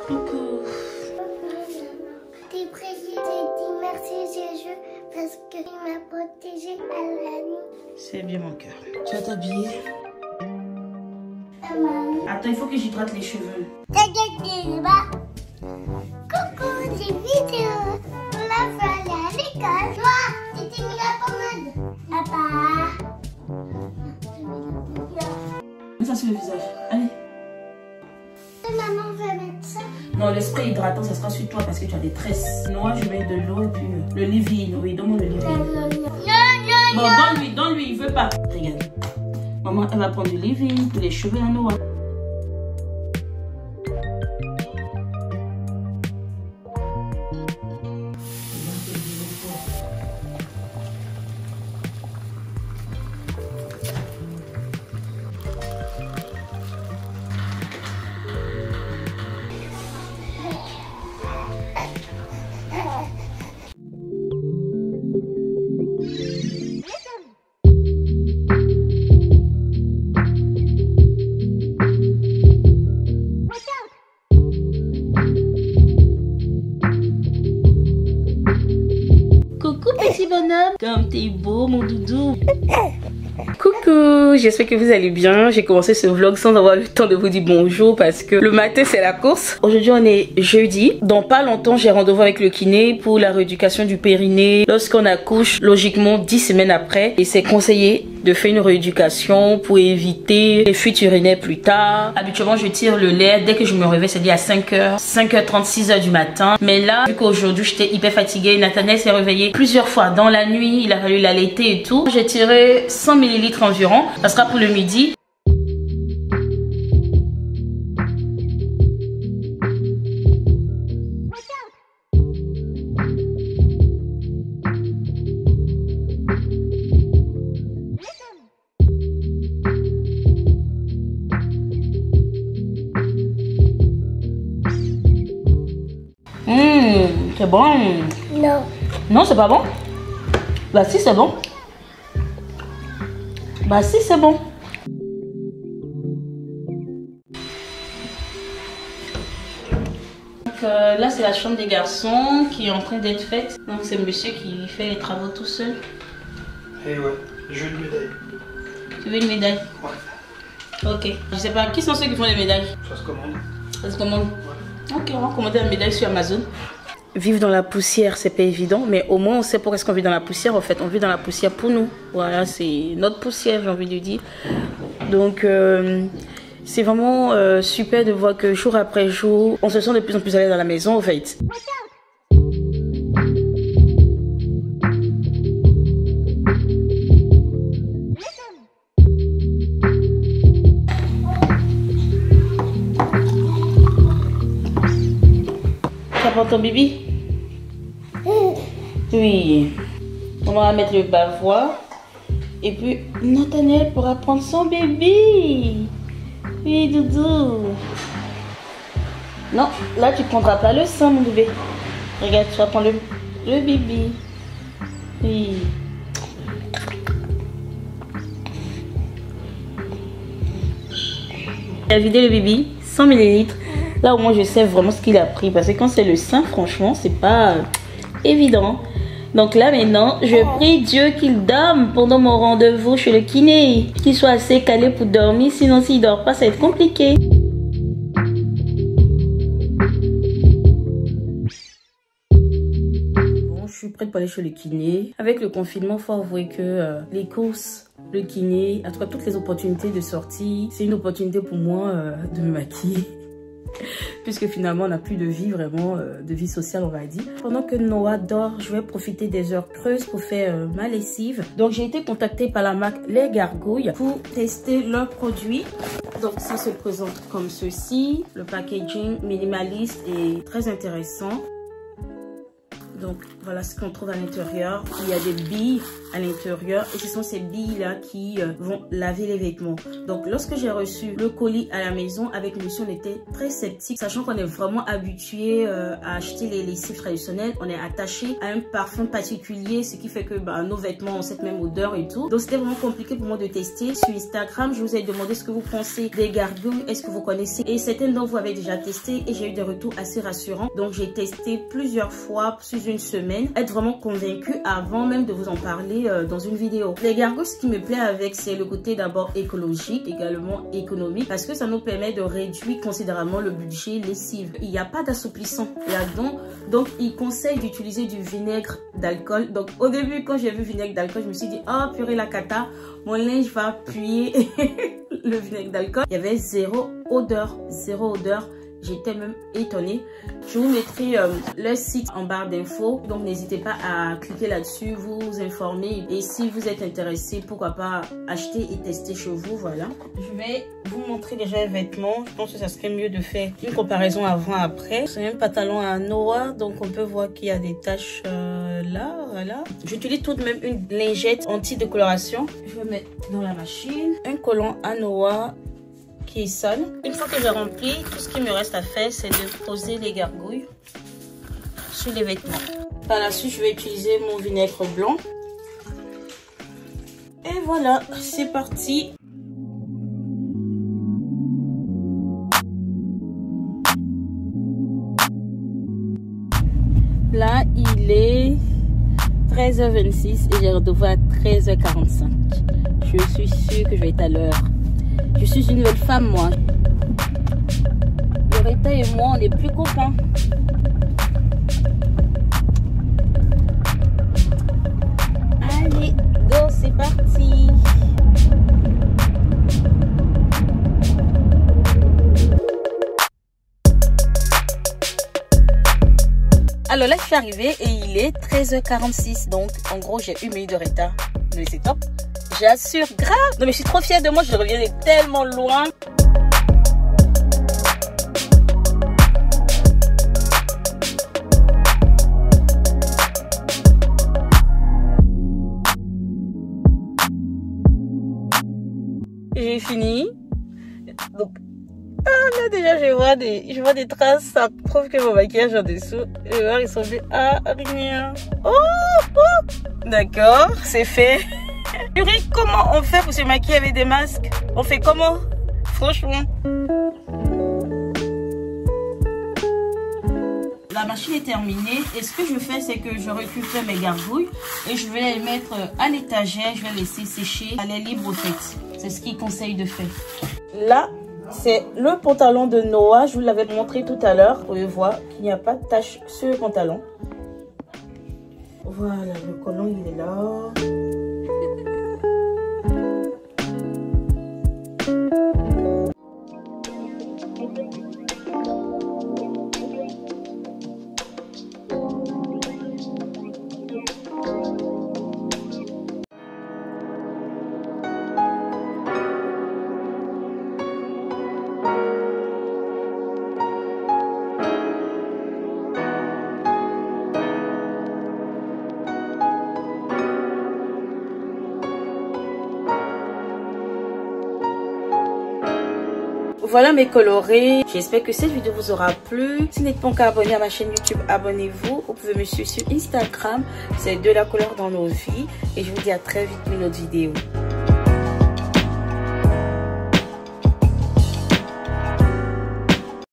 Coucou. T'es prié, j'ai dit merci Jésus parce qu'il m'a protégé à la nuit. C'est bien mon cœur. Tu vas t'habiller. Maman. Attends, il faut que j'hydrate les cheveux. Coucou, j'ai vidéo. On a fait aller à l'école. Toi, tu t'es mis la pommade. Papa. Mets ça sur le visage. Allez. Maman veut mettre ça. Non, le spray hydratant, ça sera sur toi parce que tu as des tresses. Moi, je mets de l'eau et puis le leave-in. Oui, donne-moi le leave-in. Bon, donne-lui, il veut pas. Regarde. Maman, elle va prendre du leave-in pour les cheveux à Noah. Coucou petit bonhomme, comme t'es beau mon doudou. Coucou, j'espère que vous allez bien. J'ai commencé ce vlog sans avoir le temps de vous dire bonjour parce que le matin c'est la course. Aujourd'hui on est jeudi. Dans pas longtemps j'ai rendez-vous avec le kiné pour la rééducation du périnée. Lorsqu'on accouche, logiquement 10 semaines après. Et c'est conseillé de faire une rééducation pour éviter les fuites urinaires plus tard. Habituellement je tire le lait dès que je me réveille, c'est-à-dire à 5h, 5h30, 6h du matin. Mais là, vu qu'aujourd'hui j'étais hyper fatiguée, Nathanaël s'est réveillé plusieurs fois dans la nuit. Il a fallu l'allaiter et tout. J'ai tiré 100 ml environ. Ça sera pour le midi. C'est bon. Non. Non, c'est pas bon. Bah si, c'est bon. Bah si, c'est bon. Donc là, c'est la chambre des garçons qui est en train d'être faite. Donc c'est monsieur qui fait les travaux tout seul. Et ouais, je veux une médaille. Tu veux une médaille? Ouais. Ok. Je sais pas, qui sont ceux qui font les médailles? Ça se commande. Ça se commande? Ouais. Ok, on va commander la médaille sur Amazon. Vivre dans la poussière, c'est pas évident, mais au moins on sait pourquoi est-ce qu'on vit dans la poussière. En fait, on vit dans la poussière pour nous. Voilà, c'est notre poussière, j'ai envie de dire. Donc, c'est vraiment super de voir que jour après jour, on se sent de plus en plus à l'aise dans la maison, en fait. Ça prend ton bibi? Oui. On va mettre le bavois. Et puis, Nathanaël pourra prendre son bébé. Oui, doudou. Non, là, tu prendras pas le sein, mon bébé. Regarde, tu vas prendre le bébé. Oui. Il a vidé le bébé, 100 ml. Là, au moins, je sais vraiment ce qu'il a pris. Parce que quand c'est le sein, franchement, c'est pas évident. Donc là, maintenant, je prie Dieu qu'il dorme pendant mon rendez-vous chez le kiné. Qu'il soit assez calé pour dormir. Sinon, s'il dort pas, ça va être compliqué. Bon, je suis prête pour aller chez le kiné. Avec le confinement, il faut avouer que les courses, le kiné, en tout cas, toutes les opportunités de sortie, c'est une opportunité pour moi de me maquiller. Puisque finalement on n'a plus de vie vraiment, de vie sociale on va dire. Pendant que Noah dort, je vais profiter des heures creuses pour faire ma lessive. Donc j'ai été contactée par la marque Les Gargouilles pour tester leurs produits. Donc ça se présente comme ceci. Le packaging minimaliste est très intéressant. Donc voilà ce qu'on trouve à l'intérieur. Il y a des billes à l'intérieur et ce sont ces billes là qui vont laver les vêtements. Donc lorsque j'ai reçu le colis à la maison avec monsieur, on était très sceptique, sachant qu'on est vraiment habitué à acheter les lessives traditionnelles. On est attaché à un parfum particulier, ce qui fait que nos vêtements ont cette même odeur et tout. Donc c'était vraiment compliqué pour moi de tester. Sur Instagram, je vous ai demandé ce que vous pensez des gargouilles, est-ce que vous connaissez, et certains d'entre vous avaient déjà testé et j'ai eu des retours assez rassurants. Donc j'ai testé plusieurs fois sur une semaine, être vraiment convaincue avant même de vous en parler dans une vidéo. Les gargouilles, ce qui me plaît avec, c'est le côté d'abord écologique, également économique, parce que ça nous permet de réduire considérablement le budget lessive. Il n'y a pas d'assouplissant là-dedans, donc il conseille d'utiliser du vinaigre d'alcool. Donc au début, quand j'ai vu vinaigre d'alcool, je me suis dit oh purée la cata, mon linge va puer le vinaigre d'alcool. Il y avait zéro odeur. J'étais même étonnée. Je vous mettrai le site en barre d'infos. Donc n'hésitez pas à cliquer là-dessus, vous informer. Et si vous êtes intéressé, pourquoi pas acheter et tester chez vous. Voilà. Je vais vous montrer déjà les vêtements. Je pense que ça serait mieux de faire une comparaison avant-après. C'est un pantalon à noir. Donc on peut voir qu'il y a des taches là. Voilà. J'utilise tout de même une lingette anti-décoloration. Je vais mettre dans la machine un collant à noir qui est sale. Une fois que j'ai rempli, tout ce qui me reste à faire, c'est de poser les gargouilles sur les vêtements. Par la suite, je vais utiliser mon vinaigre blanc. Et voilà, c'est parti. Là, il est 13h26 et j'ai rendez-vous à 13h45. Je suis sûre que je vais être à l'heure. Je suis une nouvelle femme, moi. Loretta et moi, on n'est plus copains. Allez, go, c'est parti. Alors là, je suis arrivée et il est 13h46. Donc, en gros, j'ai 1 minute de retard. Mais c'est top. J'assure, grave. Non mais je suis trop fière de moi, je reviens de tellement loin. J'ai fini. Donc, là déjà je vois des traces, ça prouve que mon maquillage en dessous, je vais ressembler à rien. D'accord, c'est fait. Purée, comment on fait pour se maquiller avec des masques? On fait comment? Franchement. La machine est terminée et ce que je fais, c'est que je récupère mes gargouilles et je vais les mettre à l'étagère. Je vais laisser sécher à l'air libre au fait. C'est ce qu'il conseille de faire. Là, c'est le pantalon de Noah. Je vous l'avais montré tout à l'heure. Vous pouvez voir qu'il n'y a pas de tache sur le pantalon. Voilà, le collant il est là. Voilà mes colorés. J'espère que cette vidéo vous aura plu. Si vous n'êtes pas encore abonné à ma chaîne YouTube, abonnez-vous. Vous pouvez me suivre sur Instagram. C'est de la couleur dans nos vies. Et je vous dis à très vite pour une autre vidéo.